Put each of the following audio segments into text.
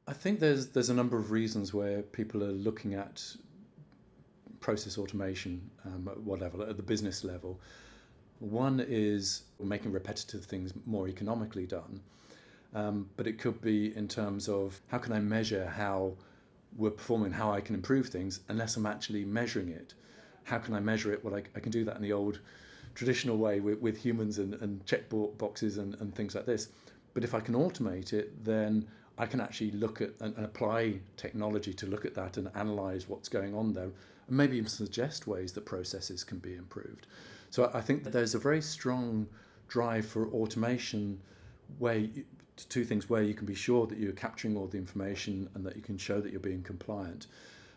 I think there's a number of reasons where people are looking at process automation at what level, at the business level. One is making repetitive things more economically done, but it could be in terms of how can I measure how we're performing, how I can improve things, unless I'm actually measuring it. How can I measure it? Well, I can do that in the old traditional way with humans and check boxes and things like this. But if I can automate it, then I can actually look at and apply technology to look at that and analyze what's going on there, and maybe even suggest ways that processes can be improved. So I think that there's a very strong drive for automation where two things: where you can be sure that you're capturing all the information and that you can show that you're being compliant.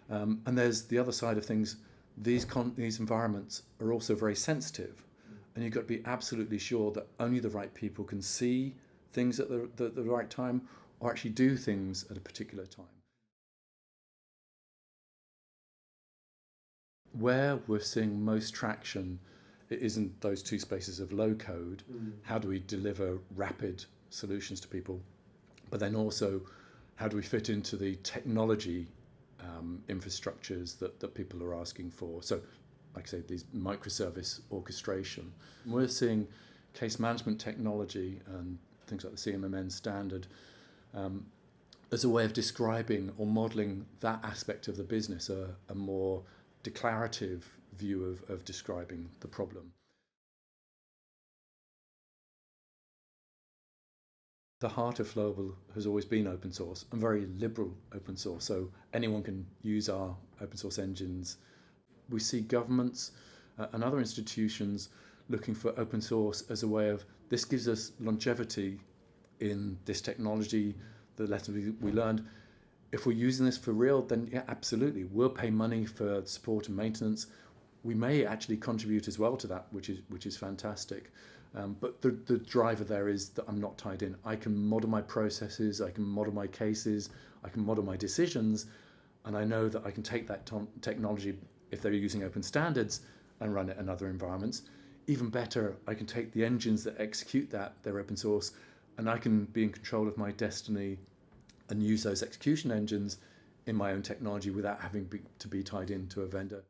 And there's the other side of things. These environments are also very sensitive, and you've got to be absolutely sure that only the right people can see things at the right time, or actually do things at a particular time. Where we're seeing most traction, it isn't those two spaces of low code. How do we deliver rapid solutions to people? But then also, how do we fit into the technology infrastructures that people are asking for? So, like I say, these microservice orchestration. We're seeing case management technology and things like the CMMN standard as a way of describing or modeling that aspect of the business, a more declarative view of describing the problem. The heart of Flowable has always been open source and very liberal open source, so anyone can use our open source engines. We see governments and other institutions looking for open source as a way of, this gives us longevity in this technology, the lessons we learned. If we're using this for real, then yeah, absolutely, we'll pay money for support and maintenance. We may actually contribute as well to that, which is fantastic. But the driver there is that I'm not tied in. I can model my processes, I can model my cases, I can model my decisions, and I know that I can take that technology, if they're using open standards, and run it in other environments. Even better, I can take the engines that execute that, they're open source, and I can be in control of my destiny and use those execution engines in my own technology without having to be tied into a vendor.